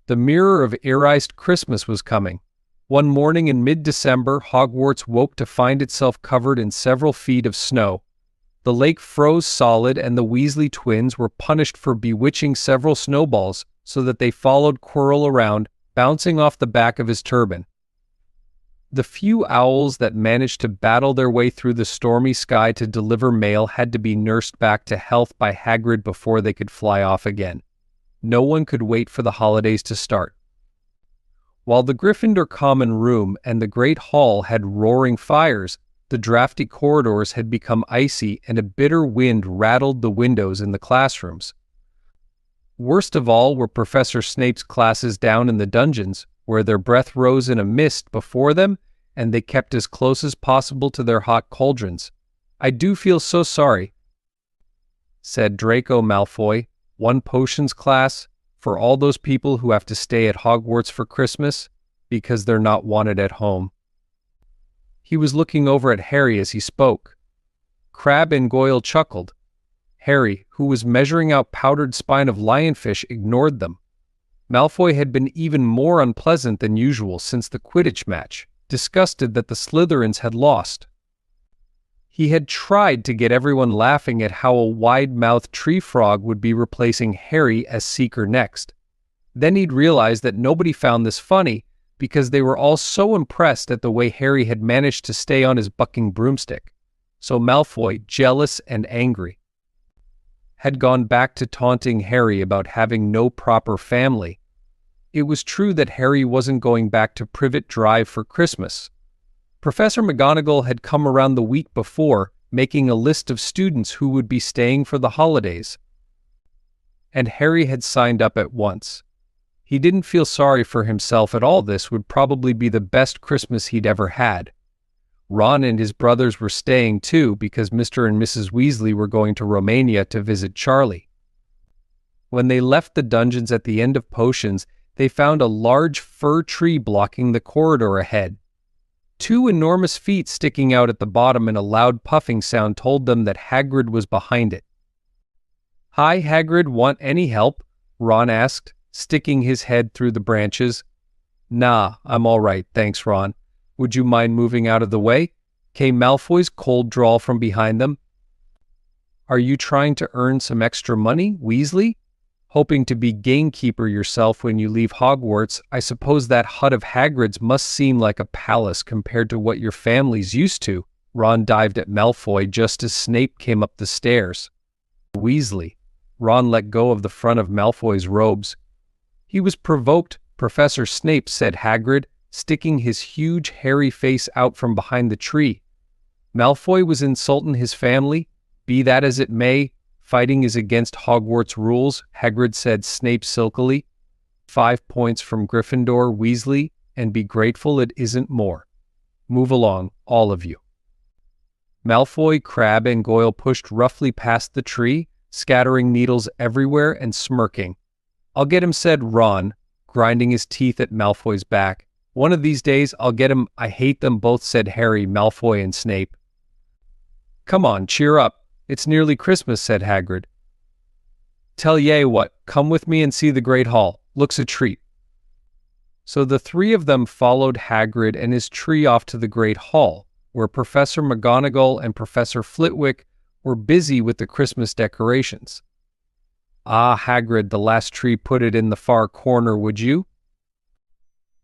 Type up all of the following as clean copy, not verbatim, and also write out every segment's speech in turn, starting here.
The mirror of erased Christmas was coming. One morning in mid-December, Hogwarts woke to find itself covered in several feet of snow. The lake froze solid, and the Weasley twins were punished for bewitching several snowballs so that they followed Quirrell around, bouncing off the back of his turban. The few owls that managed to battle their way through the stormy sky to deliver mail had to be nursed back to health by Hagrid before they could fly off again. No one could wait for the holidays to start. While the Gryffindor common room and the Great Hall had roaring fires, the drafty corridors had become icy and a bitter wind rattled the windows in the classrooms. Worst of all were Professor Snape's classes down in the dungeons, where their breath rose in a mist before them and they kept as close as possible to their hot cauldrons. "I do feel so sorry," said Draco Malfoy, one potions class, "for all those people who have to stay at Hogwarts for Christmas because they're not wanted at home." He was looking over at Harry as he spoke. Crabbe and Goyle chuckled. Harry, who was measuring out powdered spine of lionfish, ignored them. Malfoy had been even more unpleasant than usual since the Quidditch match, disgusted that the Slytherins had lost. He had tried to get everyone laughing at how a wide-mouthed tree frog would be replacing Harry as Seeker next. Then he'd realized that nobody found this funny because they were all so impressed at the way Harry had managed to stay on his bucking broomstick. So Malfoy, jealous and angry, had gone back to taunting Harry about having no proper family. It was true that Harry wasn't going back to Privet Drive for Christmas. Professor McGonagall had come around the week before, making a list of students who would be staying for the holidays. And Harry had signed up at once. He didn't feel sorry for himself at all. This would probably be the best Christmas he'd ever had. Ron and his brothers were staying too because Mr. and Mrs. Weasley were going to Romania to visit Charlie. When they left the dungeons at the end of potions, they found a large fir tree blocking the corridor ahead. Two enormous feet sticking out at the bottom and a loud puffing sound told them that Hagrid was behind it. "Hi, Hagrid, want any help?" Ron asked, sticking his head through the branches. "Nah, I'm all right, thanks, Ron. Would you mind moving out of the way?" came Malfoy's cold drawl from behind them. "Are you trying to earn some extra money, Weasley? Hoping to be gamekeeper yourself when you leave Hogwarts? I suppose that hut of Hagrid's must seem like a palace compared to what your family's used to." Ron dived at Malfoy just as Snape came up the stairs. "Weasley." Ron let go of the front of Malfoy's robes. "He was provoked, Professor Snape," said Hagrid, sticking his huge hairy face out from behind the tree. "Malfoy was insulting his family. Be that as it may, fighting is against Hogwarts rules," Hagrid said Snape silkily. 5 points from Gryffindor, Weasley, and be grateful it isn't more. Move along, all of you." Malfoy, Crabbe, and Goyle pushed roughly past the tree, scattering needles everywhere and smirking. "I'll get him," said Ron, grinding his teeth at Malfoy's back. "One of these days I'll get him." "I hate them both," said Harry, Malfoy, and Snape. "Come on, cheer up. It's nearly Christmas," said Hagrid. "Tell ye what, come with me and see the Great Hall. Looks a treat." So the three of them followed Hagrid and his tree off to the Great Hall, where Professor McGonagall and Professor Flitwick were busy with the Christmas decorations. "Ah, Hagrid, the last tree, put it in the far corner, would you?"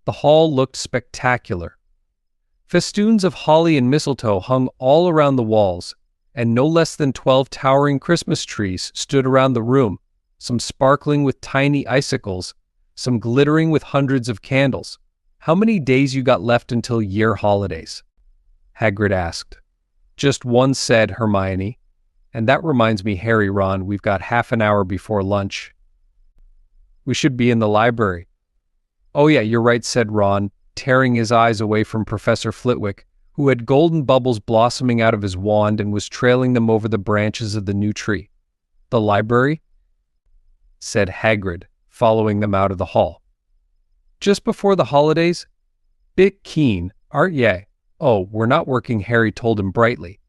The hall looked spectacular. Festoons of holly and mistletoe hung all around the walls, and no less than 12 towering Christmas trees stood around the room, some sparkling with tiny icicles, some glittering with hundreds of candles. "How many days you got left until year holidays?" Hagrid asked. "Just one," said Hermione. "And that reminds me, Harry, Ron, we've got half an hour before lunch. We should be in the library." "Oh yeah, you're right," said Ron, tearing his eyes away from Professor Flitwick, who had golden bubbles blossoming out of his wand and was trailing them over the branches of the new tree. "The library?" said Hagrid, following them out of the hall. "Just before the holidays? Bit keen, aren't ye?" "Oh, we're not working," Harry told him brightly.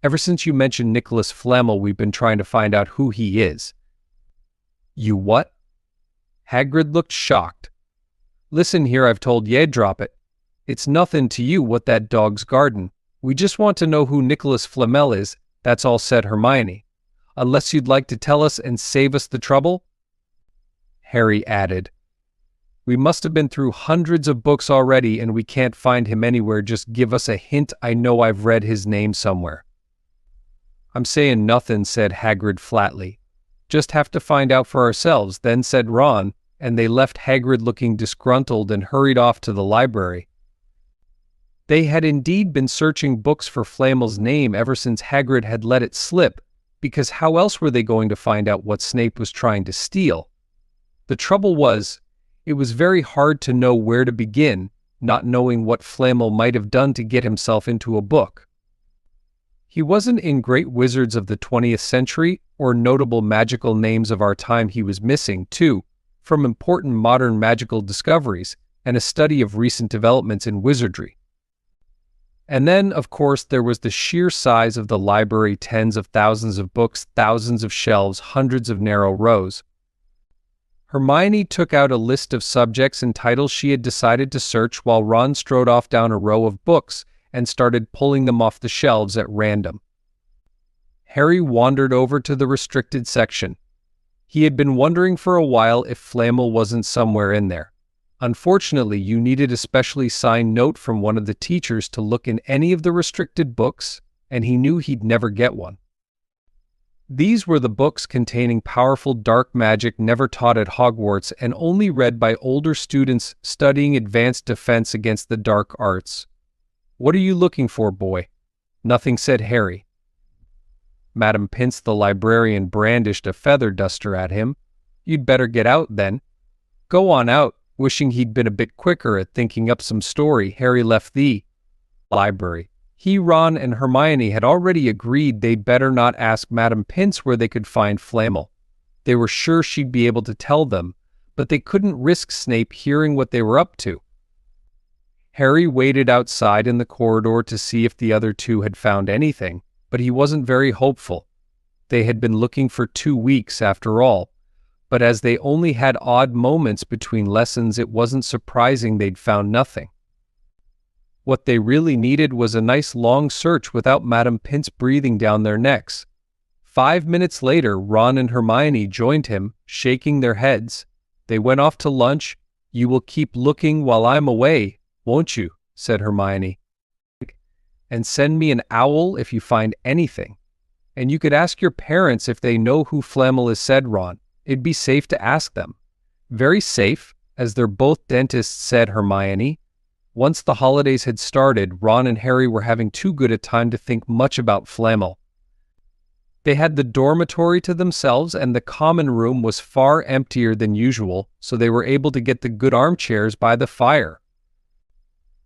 "Ever since you mentioned Nicholas Flamel, we've been trying to find out who he is." "You what?" Hagrid looked shocked. Listen here, I've told ye drop it. It's nothin' to you what that dog's garden. We just want to know who Nicholas Flamel is, that's all, said Hermione. Unless you'd like to tell us and save us the trouble? Harry added, We must have been through hundreds of books already and we can't find him anywhere. Just give us a hint. I know I've read his name somewhere. I'm saying nothin', said Hagrid flatly. Just have to find out for ourselves, then said Ron, and they left Hagrid looking disgruntled and hurried off to the library. They had indeed been searching books for Flamel's name ever since Hagrid had let it slip, because how else were they going to find out what Snape was trying to steal? The trouble was, it was very hard to know where to begin, not knowing what Flamel might have done to get himself into a book. He wasn't in great wizards of the 20th century or notable magical names of our time. He was missing, too, from important modern magical discoveries and a study of recent developments in wizardry. And then, of course, there was the sheer size of the library, tens of thousands of books, thousands of shelves, hundreds of narrow rows. Hermione took out a list of subjects and titles she had decided to search while Ron strode off down a row of books and started pulling them off the shelves at random. Harry wandered over to the restricted section. He had been wondering for a while if Flamel wasn't somewhere in there. Unfortunately, you needed a specially signed note from one of the teachers to look in any of the restricted books, and he knew he'd never get one. These were the books containing powerful dark magic never taught at Hogwarts and only read by older students studying advanced defense against the dark arts. What are you looking for, boy? Nothing, said Harry. Madam Pince the librarian brandished a feather duster at him. You'd better get out, then. Go on out. Wishing he'd been a bit quicker at thinking up some story, Harry left the library. He, Ron, and Hermione had already agreed they'd better not ask Madam Pince where they could find Flamel. They were sure she'd be able to tell them, but they couldn't risk Snape hearing what they were up to. Harry waited outside in the corridor to see if the other two had found anything, but he wasn't very hopeful. They had been looking for 2 weeks after all, but as they only had odd moments between lessons, it wasn't surprising they'd found nothing. What they really needed was a nice long search without Madam Pince breathing down their necks. 5 minutes later, Ron and Hermione joined him, shaking their heads. They went off to lunch. You will keep looking while I'm away, won't you? Said Hermione. And send me an owl if you find anything. And you could ask your parents if they know who Flamel is, said Ron. It'd be safe to ask them. Very safe, as they're both dentists, said Hermione. Once the holidays had started, Ron and Harry were having too good a time to think much about Flamel. They had the dormitory to themselves, and the common room was far emptier than usual, so they were able to get the good armchairs by the fire.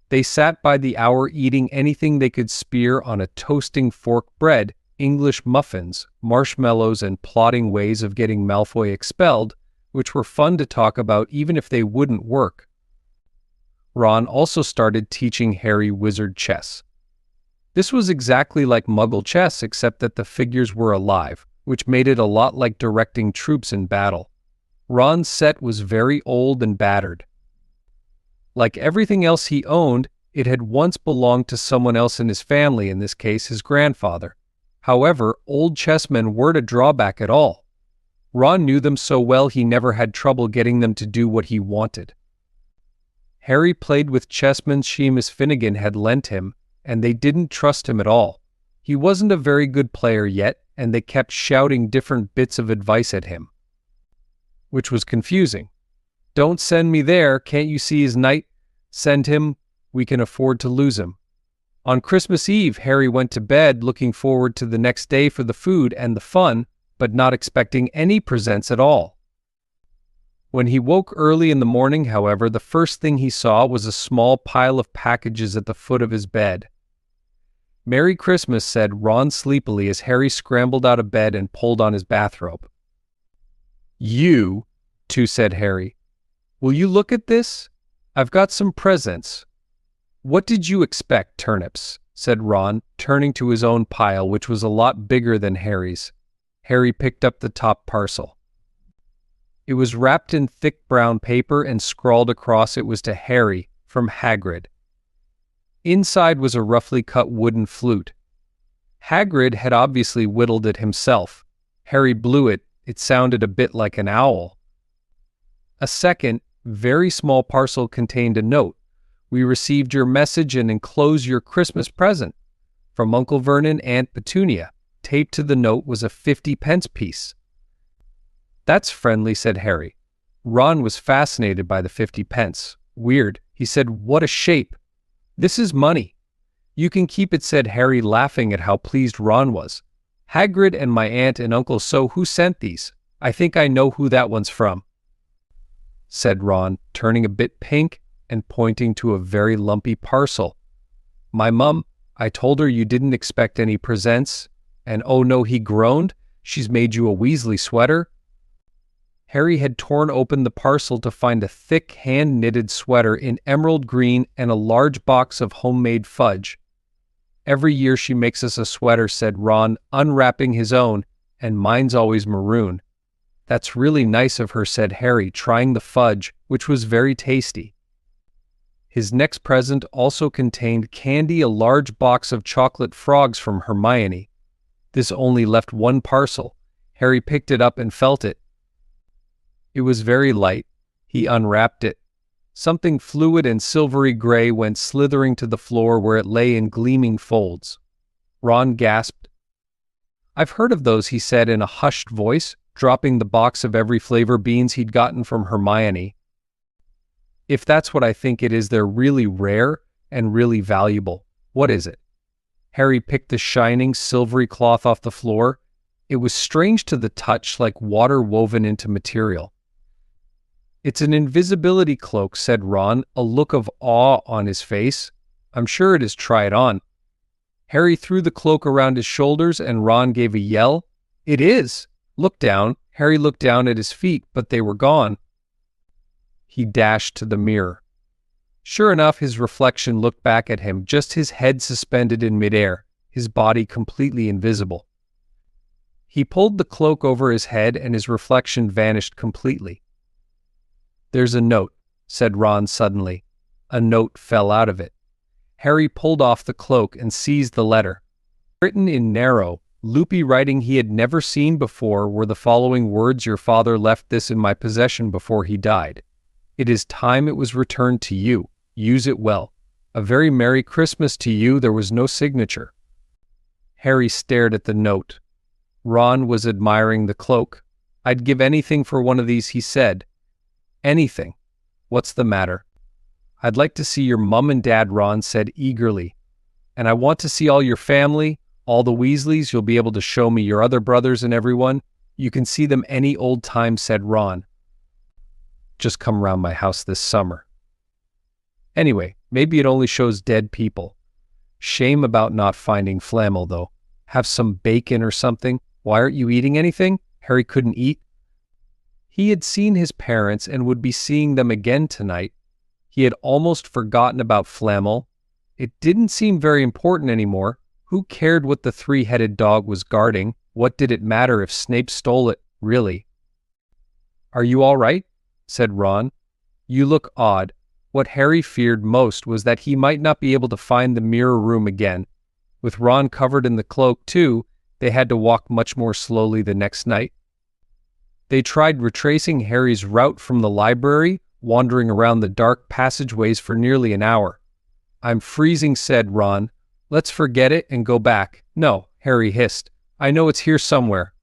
They sat by the hour eating anything they could spear on a toasting fork: bread, English muffins, marshmallows, and plotting ways of getting Malfoy expelled, which were fun to talk about even if they wouldn't work. Ron also started teaching Harry wizard chess. This was exactly like Muggle chess, except that the figures were alive, which made it a lot like directing troops in battle. Ron's set was very old and battered. Like everything else he owned, it had once belonged to someone else in his family, in this case his grandfather. However, old chessmen weren't a drawback at all. Ron knew them so well he never had trouble getting them to do what he wanted. Harry played with chessmen Seamus Finnegan had lent him, and they didn't trust him at all. He wasn't a very good player yet, and they kept shouting different bits of advice at him, which was confusing. Don't send me there, can't you see his knight? Send him, we can afford to lose him. On Christmas Eve, Harry went to bed looking forward to the next day for the food and the fun, but not expecting any presents at all. When he woke early in the morning, however, the first thing he saw was a small pile of packages at the foot of his bed. Merry Christmas, said Ron sleepily as Harry scrambled out of bed and pulled on his bathrobe. You, too, said Harry. Will you look at this? I've got some presents. What did you expect, turnips? Said Ron, turning to his own pile, which was a lot bigger than Harry's. Harry picked up the top parcel. It was wrapped in thick brown paper and scrawled across it was to Harry from Hagrid. Inside was a roughly cut wooden flute. Hagrid had obviously whittled it himself. Harry blew it. It sounded a bit like an owl. A second, very small parcel contained a note. "We received your message and enclose your Christmas present. From Uncle Vernon, Aunt Petunia." Taped to the note was a 50-pence piece. "That's friendly," said Harry. Ron was fascinated by the 50 pence. "Weird," he said. "What a shape." "This is money." "You can keep it," said Harry, laughing at how pleased Ron was. "Hagrid and my aunt and uncle. So who sent these?" "I think I know who that one's from," said Ron, turning a bit pink and pointing to a very lumpy parcel. "My mum. I told her you didn't expect any presents. And oh no," he groaned, "she's made you a Weasley sweater." Harry had torn open the parcel to find a thick hand-knitted sweater in emerald green and a large box of homemade fudge. "Every year she makes us a sweater," said Ron, unwrapping his own, "and mine's always maroon." "That's really nice of her," said Harry, trying the fudge, which was very tasty. His next present also contained candy, a large box of chocolate frogs from Hermione. This only left one parcel. Harry picked it up and felt it. It was very light. He unwrapped it. Something fluid and silvery gray went slithering to the floor where it lay in gleaming folds. Ron gasped. "I've heard of those," he said in a hushed voice, dropping the box of every flavor beans he'd gotten from Hermione. "If that's what I think it is, they're really rare and really valuable. What is it?" Harry picked the shining, silvery cloth off the floor. It was strange to the touch, like water woven into material. "It's an invisibility cloak," said Ron, a look of awe on his face. "I'm sure it is. Try it on." Harry threw the cloak around his shoulders and Ron gave a yell. "It is! Look down." Harry looked down at his feet, but they were gone. He dashed to the mirror. Sure enough, his reflection looked back at him, just his head suspended in midair, his body completely invisible. He pulled the cloak over his head and his reflection vanished completely. "There's a note," said Ron suddenly. A note fell out of it. Harry pulled off the cloak and seized the letter. Written in narrow, loopy writing he had never seen before were the following words: "Your father left this in my possession before he died. It is time it was returned to you. Use it well. A very Merry Christmas to you." There was no signature. Harry stared at the note. Ron was admiring the cloak. "I'd give anything for one of these," he said. "Anything. What's the matter?" "I'd like to see your mum and dad," Ron said eagerly. "And I want to see all your family, all the Weasleys. You'll be able to show me your other brothers and everyone. You can see them any old time," said Ron. "Just come round my house this summer. Anyway, maybe it only shows dead people. Shame about not finding Flamel, though. Have some bacon or something." "Why aren't you eating anything?" Harry couldn't eat. He had seen his parents and would be seeing them again tonight. He had almost forgotten about Flamel. It didn't seem very important anymore. Who cared what the three-headed dog was guarding? What did it matter if Snape stole it, really? "Are you all right?" said Ron. "You look odd." What Harry feared most was that he might not be able to find the mirror room again. With Ron covered in the cloak, too, they had to walk much more slowly the next night. They tried retracing Harry's route from the library, wandering around the dark passageways for nearly an hour. "I'm freezing," said Ron. "Let's forget it and go back." "No," Harry hissed. "I know it's here somewhere."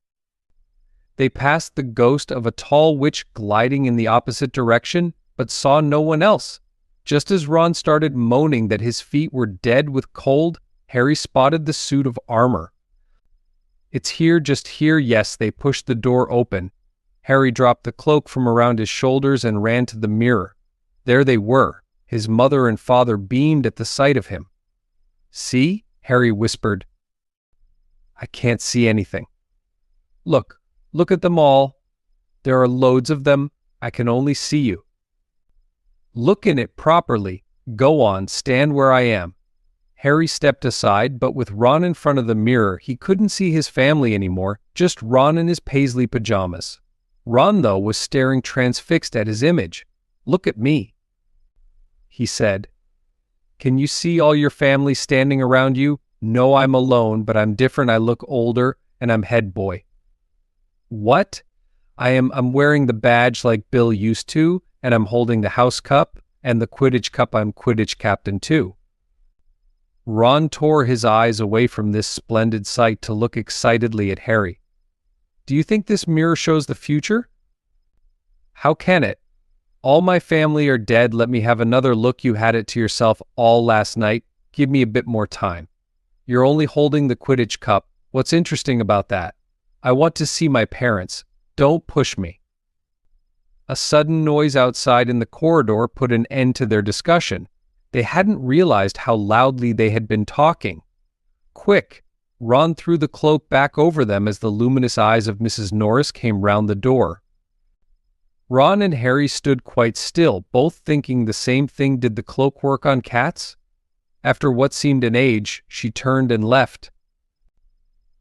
They passed the ghost of a tall witch gliding in the opposite direction, but saw no one else. Just as Ron started moaning that his feet were dead with cold, Harry spotted the suit of armor. "It's here, just here." Yes, they pushed the door open. Harry dropped the cloak from around his shoulders and ran to the mirror. There they were. His mother and father beamed at the sight of him. "See?" Harry whispered. "I can't see anything." Look at them all. There are loads of them. I can only see you." "Look in it properly. Go on, stand where I am." Harry stepped aside, but with Ron in front of the mirror, he couldn't see his family anymore, just Ron in his paisley pajamas. Ron, though, was staring transfixed at his image. "Look at me," he said. "Can you see all your family standing around you? No, I'm alone, but I'm different. I look older, and I'm head boy." "What? I'm wearing the badge like Bill used to, and I'm holding the house cup, and the Quidditch cup. I'm Quidditch captain too." Ron tore his eyes away from this splendid sight to look excitedly at Harry. "Do you think this mirror shows the future?" "How can it? All my family are dead. Let me have another look. You had it to yourself all last night. Give me a bit more time. You're only holding the Quidditch cup. What's interesting about that? I want to see my parents. Don't push me." A sudden noise outside in the corridor put an end to their discussion. They hadn't realized how loudly they had been talking. "Quick!" Ron threw the cloak back over them as the luminous eyes of Mrs. Norris came round the door. Ron and Harry stood quite still, both thinking the same thing. Did the cloak work on cats? After what seemed an age, she turned and left.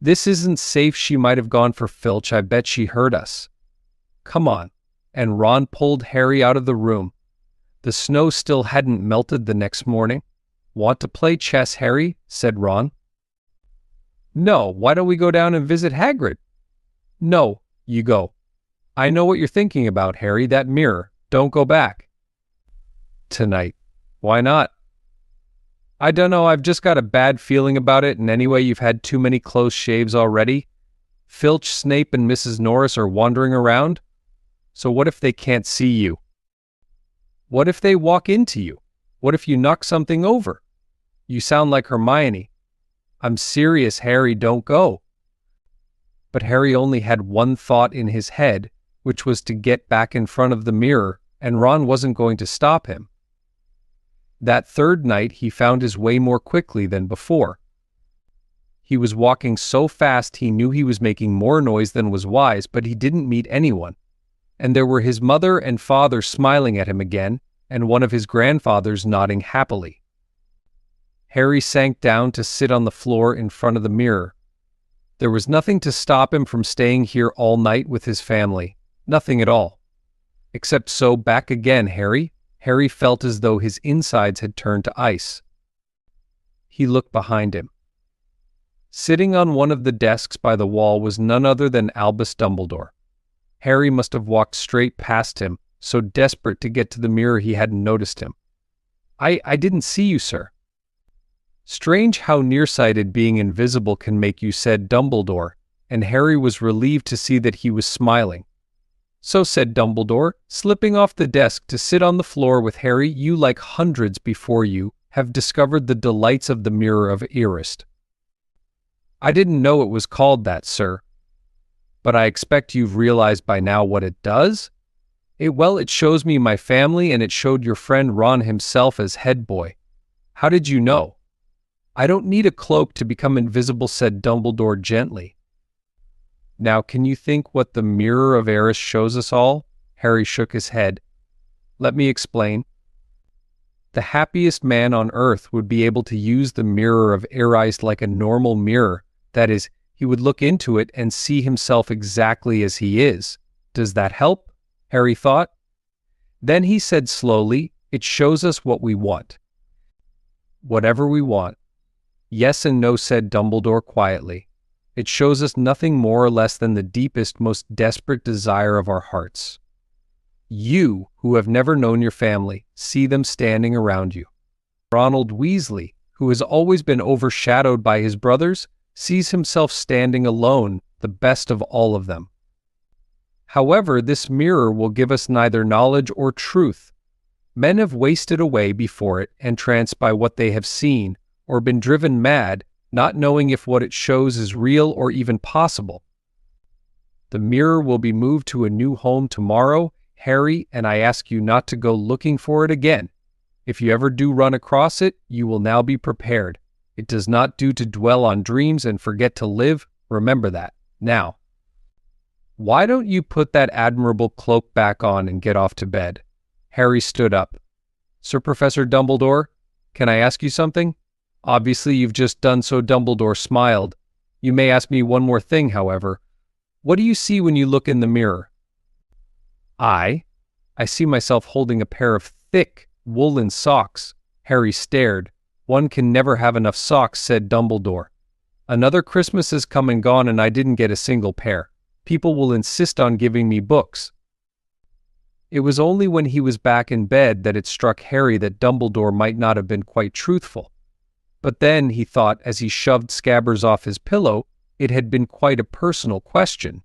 "This isn't safe. She might have gone for Filch. I bet she heard us. Come on." And Ron pulled Harry out of the room. The snow still hadn't melted the next morning. "Want to play chess, Harry?" said Ron. "No, why don't we go down and visit Hagrid?" "No, you go. I know what you're thinking about, Harry, that mirror. Don't go back." "Tonight." "Why not?" "I don't know, I've just got a bad feeling about it, and anyway, you've had too many close shaves already. Filch, Snape, and Mrs. Norris are wandering around. So what if they can't see you? What if they walk into you? What if you knock something over? You sound like Hermione." "I'm serious, Harry, don't go." But Harry only had one thought in his head, which was to get back in front of the mirror, and Ron wasn't going to stop him. That third night, he found his way more quickly than before. He was walking so fast he knew he was making more noise than was wise, but he didn't meet anyone. And there were his mother and father smiling at him again, and one of his grandfathers nodding happily. Harry sank down to sit on the floor in front of the mirror. There was nothing to stop him from staying here all night with his family. Nothing at all. Except so back again, Harry. Harry felt as though his insides had turned to ice. He looked behind him. Sitting on one of the desks by the wall was none other than Albus Dumbledore. Harry must have walked straight past him, so desperate to get to the mirror he hadn't noticed him. I didn't see you, sir." "Strange how nearsighted being invisible can make you," said Dumbledore, and Harry was relieved to see that he was smiling. "So," said Dumbledore, slipping off the desk to sit on the floor with Harry, "you, like hundreds before you, have discovered the delights of the Mirror of Erised." "I didn't know it was called that, sir. But I expect you've realized by now what it does? It shows me my family, and it showed your friend Ron himself as head boy. How did you know?" "I don't need a cloak to become invisible," said Dumbledore gently. "Now can you think what the Mirror of Eris shows us all?" Harry shook his head. "Let me explain. The happiest man on earth would be able to use the Mirror of Eris like a normal mirror. That is, he would look into it and see himself exactly as he is. Does that help?" Harry thought. Then he said slowly, "It shows us what we want." "Whatever we want." "Yes and no," said Dumbledore quietly. "It shows us nothing more or less than the deepest, most desperate desire of our hearts. You, who have never known your family, see them standing around you. Ronald Weasley, who has always been overshadowed by his brothers, sees himself standing alone, the best of all of them. However, this mirror will give us neither knowledge or truth. Men have wasted away before it, entranced by what they have seen, or been driven mad, not knowing if what it shows is real or even possible. The mirror will be moved to a new home tomorrow, Harry, and I ask you not to go looking for it again. If you ever do run across it, you will now be prepared. It does not do to dwell on dreams and forget to live. Remember that. Now, why don't you put that admirable cloak back on and get off to bed?" Harry stood up. "Sir Professor Dumbledore, can I ask you something? Obviously you've just done so." Dumbledore smiled. "You may ask me one more thing, however. What do you see when you look in the mirror?" I see myself holding a pair of thick, woolen socks. Harry stared. One can never have enough socks, said Dumbledore. Another Christmas has come and gone and I didn't get a single pair. People will insist on giving me books. It was only when he was back in bed that it struck Harry that Dumbledore might not have been quite truthful. But then, he thought, as he shoved Scabbers off his pillow, it had been quite a personal question.